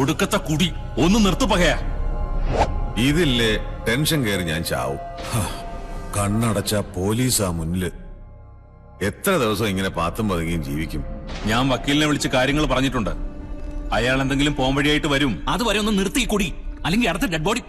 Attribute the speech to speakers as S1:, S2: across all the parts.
S1: ഒടുക്കത്തെ കുടി ഒന്ന് നിർത്തു പകയാ.
S2: ഇതില്ലേ ടെൻഷൻ കയറി ഞാൻ ചാവും. കണ്ണടച്ച പോലീസാ മുന്നില്. എത്ര ദിവസം ഇങ്ങനെ പാത്തും പതുങ്ങിയും ജീവിക്കും?
S1: ഞാൻ വക്കീലിനെ വിളിച്ച് കാര്യങ്ങൾ പറഞ്ഞിട്ടുണ്ട്. അയാൾ എന്തെങ്കിലും പോംവഴിയായിട്ട് വരും.
S3: അതുവരെ ഒന്ന് നിർത്തി കുടി, അല്ലെങ്കിൽ അടുത്ത ഡെഡ് ബോഡി.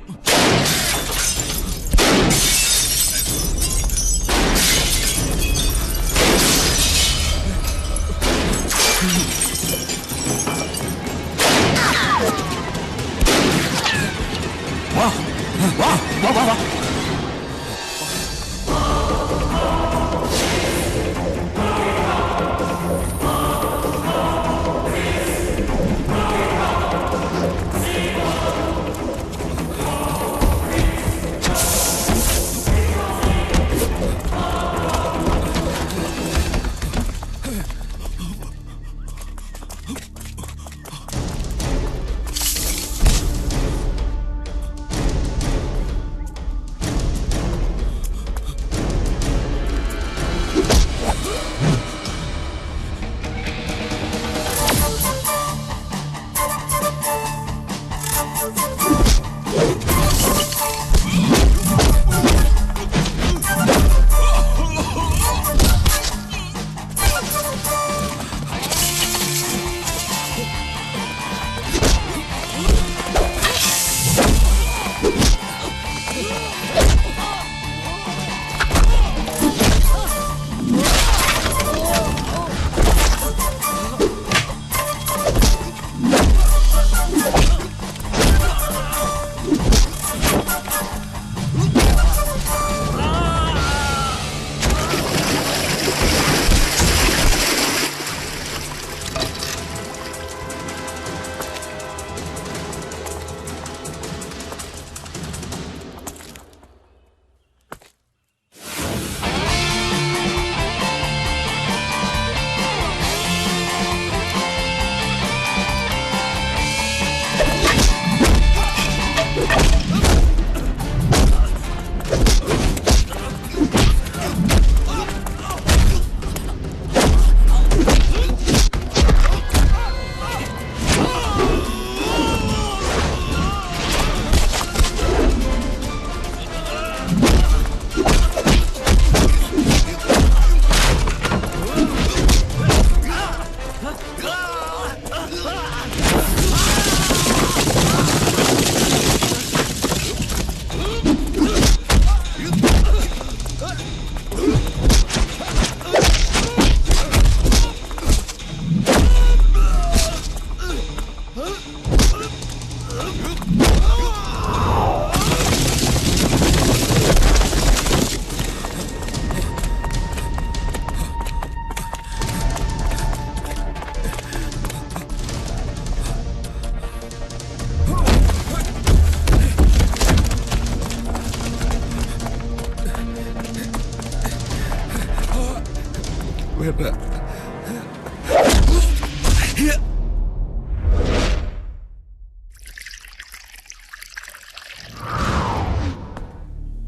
S1: വാ വാ വാ വാ വാ.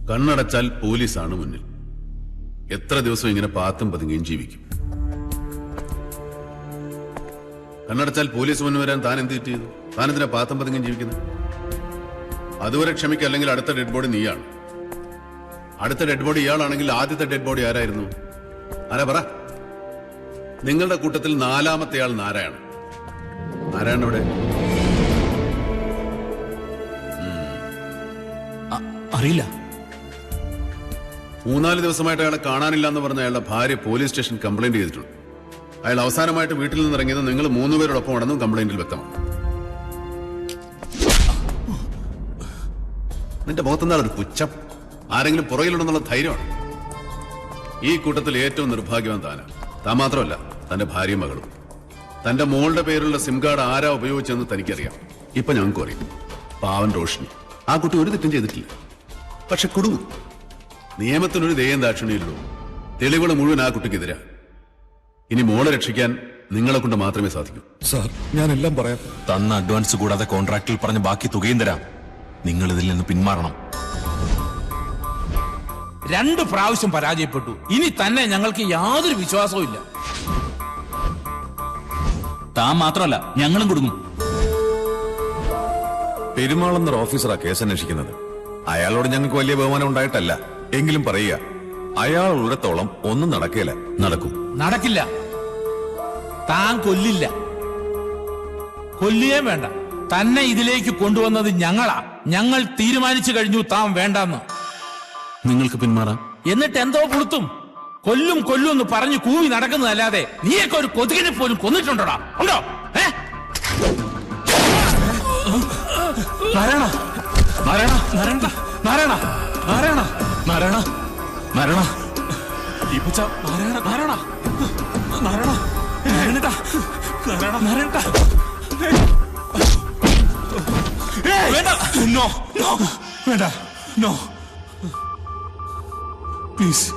S4: കണ്ണടച്ചാൽ പോലീസാണ് മുന്നിൽ. എത്ര ദിവസം ഇങ്ങനെ പാത്തും പതുങ്ങിയും ജീവിക്കും? കണ്ണടച്ചാൽ പോലീസ് മുന്നിൽ വരാൻ താൻ എന്ത് ചെയ്തു? താൻ എന്തിനാ പാത്തും പതുങ്ങിയും ജീവിക്കുന്നത്? അതുവരെ ക്ഷമിക്കുക, അല്ലെങ്കിൽ അടുത്ത ഡെഡ് ബോഡി നീയാണ്. അടുത്ത ഡെഡ് ബോഡി ഇയാളാണെങ്കിൽ ആദ്യത്തെ ഡെഡ് ബോഡി ആരായിരുന്നു? ആരാ പറ. നിങ്ങളുടെ കൂട്ടത്തിൽ നാലാമത്തെ ആൾ നാരായണൻ. നാരായണൻ ഇവിടെ?
S3: അറിയില്ല.
S4: 3-4 ദിവസമായിട്ട് അയാളെ കാണാനില്ല എന്ന് പറഞ്ഞ അയാളുടെ ഭാര്യ പോലീസ് സ്റ്റേഷൻ കംപ്ലൈന്റ് ചെയ്തിട്ടുണ്ട്. അയാൾ അവസാനമായിട്ട് വീട്ടിൽ നിന്ന് ഇറങ്ങിയത് നിങ്ങൾ 3 പേരോടൊപ്പം ആണെന്നും കംപ്ലൈന്റിൽ വ്യക്തമാണ്. നിന്റെ മുഖത്തെന്താണ് ഒരു പുച്ഛം? ആരെങ്കിലും പുറകിലുണ്ടെന്നുള്ള ധൈര്യമാണ്. ഈ കൂട്ടത്തിൽ ഏറ്റവും നിർഭാഗ്യവാൻ താനാണ്. താൻ മാത്രമല്ല, തന്റെ ഭാര്യയും മകളും. തന്റെ മോളുടെ പേരിലുള്ള സിം കാർഡ് ആരാ ഉപയോഗിച്ചെന്ന് തനിക്കറിയാം. ഇപ്പൊ ഞങ്ങൾക്കും അറിയാം. പാവൻ റോഷിനി. ആ കുട്ടി ഒരു തെറ്റും ചെയ്തിട്ടില്ല, പക്ഷെ കുടുങ്ങും. നിയമത്തിനൊരു ദയം ദാക്ഷിണ്യമില്ലല്ലോ. തെളിവുകൾ മുഴുവൻ ആ കുട്ടിക്കെതിരാ. ഇനി മോളെ രക്ഷിക്കാൻ നിങ്ങളെ കൊണ്ട് മാത്രമേ സാധിക്കൂ.
S2: സാർ, ഞാനെല്ലാം പറയാം.
S1: തന്ന അഡ്വാൻസ് കൂടാതെ കോൺട്രാക്റ്റിൽ പറഞ്ഞ ബാക്കി തുകയും തരാം. നിങ്ങൾ ഇതിൽ നിന്ന് പിന്മാറണം.
S3: 2 പ്രാവശ്യം പരാജയപ്പെട്ടു. ഇനി തന്നെ ഞങ്ങൾക്ക് യാതൊരു വിശ്വാസവും ഇല്ല. താൻ മാത്രമല്ല, ഞങ്ങളും കൊടുക്കും.
S2: പെരുമാൾ എന്നൊരു ഓഫീസറാ കേസ് അന്വേഷിക്കുന്നത്. അയാളോട് ഞങ്ങൾക്ക് വലിയ ബഹുമാനം ഉണ്ടായിട്ടല്ല. എങ്കിലും പറയുക, അയാൾ ഉള്ളിടത്തോളം ഒന്നും നടക്കില്ല.
S4: നടക്കും.
S3: നടക്കില്ല. താൻ കൊല്ലില്ല. കൊല്ലുകയും വേണ്ട. തന്നെ ഇതിലേക്ക് കൊണ്ടുവന്നത് ഞങ്ങളാ. ഞങ്ങൾ തീരുമാനിച്ചു കഴിഞ്ഞു താൻ വേണ്ടെന്ന്.
S1: നിങ്ങൾക്ക് പിന്മാറാം.
S3: എന്നിട്ട് എന്തോ പുളുത്തും കൊല്ലും കൊല്ലും എന്ന് പറഞ്ഞു കൂവി നടക്കുന്നതല്ലാതെ നീയൊക്കെ ഒരു കൊതുകിനെ പോലും കൊന്നിട്ടുണ്ടോടാ? ഉണ്ടോ?
S1: നാരായണ, നാരായണ, നാരായണ, നാരായണ, നാരായണ, നാരായണ, നാരായണ, ഈ പൂച്ച, നാരായണ, നാരായണ, നാരായണ, നാരായണ, നാരായണ, നാരായണ. വേണ്ട, നോ, നോ, വേണ്ട, നോ, പ്ലീസ്.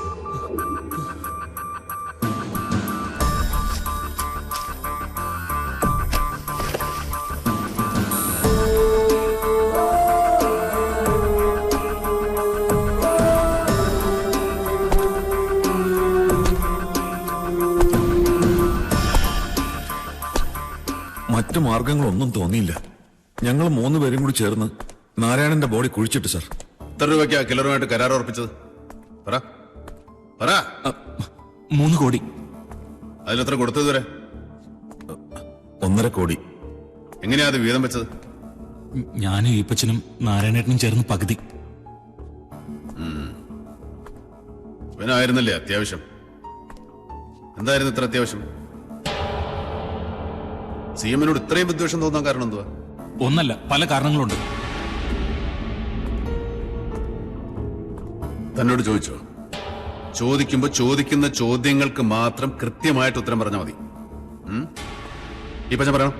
S2: മറ്റു മാർഗങ്ങളൊന്നും തോന്നിയില്ല. ഞങ്ങൾ 3 പേരും കൂടി ചേർന്ന് നാരായണന്റെ ബോഡി കുഴിച്ചിട്ട് സാർ.
S4: എത്ര രൂപയ്ക്കാ കില്ലറുമായിട്ട് കരാർ ഉറപ്പിച്ചത്? പറ, പറ.
S1: 3 കോടി.
S4: അതിലെത്ര കൊടുത്തത് വരെ?
S2: 1.5 കോടി.
S4: എങ്ങനെയാ അത് വീതം വെച്ചത്?
S1: ഞാനും ഈപ്പച്ചനും നാരായണേട്ടനും ചേർന്ന് പകുതി.
S4: ഇവനായിരുന്നല്ലേ അത്യാവശ്യം? എന്തായിരുന്നു ഇത്ര അത്യാവശ്യം? സിഎമ്മിനോട് ഇത്രയും വിദ്വേഷം തോന്നാൻ കാരണം എന്തുവാ?
S1: ഒന്നല്ല, പല കാരണങ്ങളുണ്ട്.
S4: തന്നോട് ചോദിച്ചോ? ചോദിക്കുമ്പോ ചോദിക്കുന്ന ചോദ്യങ്ങൾക്ക് മാത്രം കൃത്യമായിട്ട് ഉത്തരം പറഞ്ഞാൽ മതി. ഇപ്പൊ ഞാൻ പറയണം.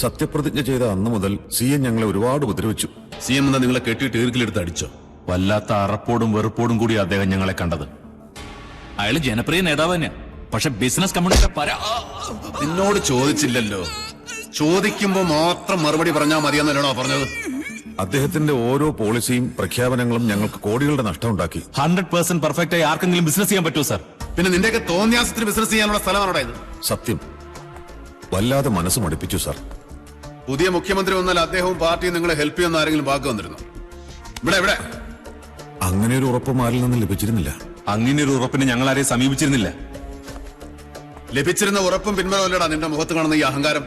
S2: സത്യപ്രതിജ്ഞ ചെയ്ത അന്ന് മുതൽ CM ഞങ്ങളെ ഒരുപാട് ഉപദ്രവിച്ചു.
S4: സിഎം എന്താ നിങ്ങളെ കെട്ടിയിട്ട് ഈർക്കിലെടുത്ത് അടിച്ചോ?
S1: വല്ലാത്ത അറപ്പോടും വെറുപ്പോടും കൂടി അദ്ദേഹം ഞങ്ങളെ കണ്ടത്. അയാള് ജനപ്രിയ നേതാവ് തന്നെയാ. പക്ഷെ ബിസിനസ് കമ്മ്യൂണിറ്റി
S4: നിന്നോട് ചോദിച്ചില്ലല്ലോ. ചോദിക്കുമ്പോ മാത്രം മറുപടി പറഞ്ഞാൽ മതിയെന്നല്ലോ പറഞ്ഞത്.
S2: അദ്ദേഹത്തിന്റെ ഓരോ പോളിസിയും പ്രഖ്യാപനങ്ങളും ഞങ്ങൾക്ക് കോടികളുടെ നഷ്ടമുണ്ടാക്കി.
S1: 100% പെർഫെക്റ്റ് ആയി ആർക്കെങ്കിലും ബിസിനസ് ചെയ്യാൻ പറ്റുമോ സാർ?
S4: പിന്നെ നിന്റെയൊക്കെ തോന്നിയാസത്തിന് ബിസിനസ് ചെയ്യാനുള്ള സ്ഥലമാണോ ഇത്?
S2: സത്യം, വല്ലാതെ മനസ്സ് മടുപ്പിച്ചു സാർ.
S4: പുതിയ മുഖ്യമന്ത്രി വന്നാൽ അദ്ദേഹവും പാർട്ടിയും നിങ്ങളെ ഹെൽപ്പ് ചെയ്യുന്ന ആരെങ്കിലും വാക്ക് വന്നിരുന്നു? ഇവിടെ
S2: അങ്ങനെ ഒരു ഉറപ്പ് മാറിൽ നിന്ന് ലഭിച്ചിരുന്നില്ല.
S1: അങ്ങനെ ഒരു ഉറപ്പിന് ഞങ്ങൾ ആരെയും സമീപിച്ചിരുന്നില്ല.
S4: ലഭിച്ചിരുന്ന ഉറപ്പും പിന്മരമല്ലടാ നിന്റെ മുഖത്ത് കാണുന്ന ഈ അഹങ്കാരം.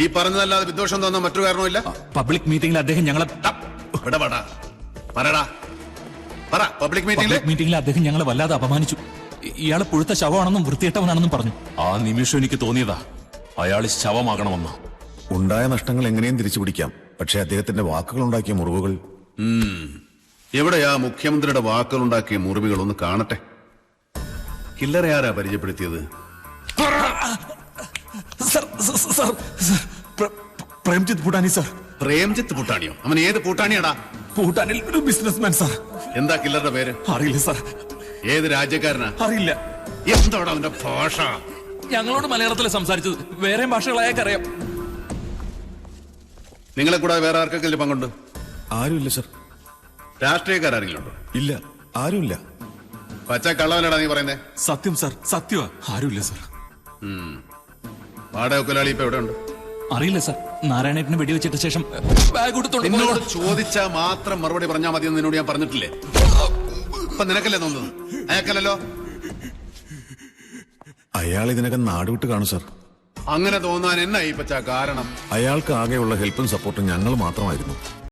S4: ഈ പറഞ്ഞതല്ലാതെ വിദ്വേഷം തോന്നാൻ മറ്റൊരു കാരണമില്ല.
S1: പബ്ലിക് മീറ്റിംഗിൽ അദ്ദേഹം ഞങ്ങളെ
S4: പബ്ലിക്
S1: മീറ്റിംഗിൽ അദ്ദേഹം ഞങ്ങളെ വല്ലാതെ അപമാനിച്ചു. ഇയാളെ പുഴുത്ത ശവമാണെന്നും വൃത്തികെട്ടവനാണെന്നും പറഞ്ഞു. ആ നിമിഷം എനിക്ക് തോന്നിയതാ അയാൾ ശവമാകണമെന്ന്.
S2: ഉണ്ടായ നഷ്ടങ്ങൾ എങ്ങനെയും തിരിച്ചുപിടിക്കാം. പക്ഷെ അദ്ദേഹത്തിന്റെ വാക്കുകൾ ഉണ്ടാക്കിയ മുറിവുകൾ.
S4: എവിടെയാ മുഖ്യമന്ത്രിയുടെ വാക്കുകൾ ഉണ്ടാക്കിയ മുറിവുകൾ? ഒന്ന് കാണട്ടെ. കില്ലറെ ആരാ പരിചയപ്പെടുത്തിയത്?
S1: പ്രേംജിത്ത് ഭൂട്ടാനി സാർ.
S4: പ്രേംജിത്ത് ഭൂട്ടാനിയോ? അവൻ ഏത് ഭൂട്ടാനിയാടാ?
S1: ഭൂട്ടാനിൽ ഒരു ബിസിനസ്മാൻ സാർ.
S4: എന്താ കില്ലറുടെ പേര്?
S1: അറിയില്ല സാർ.
S4: ഏത് രാജ്യക്കാരനാ?
S1: അറിയില്ല.
S4: എന്താണ് അവന്റെ ഭാഷ?
S1: ഞങ്ങളോട് മലയാളത്തിൽ സംസാരിച്ചത്. വേറെ ഭാഷകളായക്കറിയാം.
S4: നിങ്ങളെ കൂടാതെ വേറെ ആർക്കെങ്കിലും പങ്കുണ്ട്?
S2: ആരുമില്ല സർ.
S4: രാഷ്ട്രീയക്കാരെങ്കിലും ഉണ്ടോ?
S2: ഇല്ല, ആരുമില്ല.
S4: പച്ച കള്ളവനടാ നീ പറയുന്നേ?
S1: സത്യം സാർ, സത്യമാ. ആരുമില്ല സാർ.
S4: വാടക കൊലാളി ഇപ്പൊ എവിടെ ഉണ്ട്?
S1: അറിയില്ല സാർ. നാരായണേട്ടന് വെടിവെച്ചിട്ട ശേഷം
S4: നിന്നോട് ചോദിച്ചാൽ മാത്രം മറുപടി പറഞ്ഞാൽ മതിയെന്ന് നിന്നോട് ഞാൻ പറഞ്ഞിട്ടില്ലേ? ഇപ്പൊ നിനക്കല്ലേ തോന്നുന്നത്? അയാൾക്കല്ലോ.
S2: അയാൾ ഇതിനകം നാടുവിട്ട് കാണും സർ.
S4: അങ്ങനെ തോന്നാൻ എന്നാ ഈ പച്ച കാരണം?
S2: അയാൾക്ക് ആകെയുള്ള ഹെൽപ്പും സപ്പോർട്ടും ഞങ്ങൾ മാത്രമായിരുന്നു.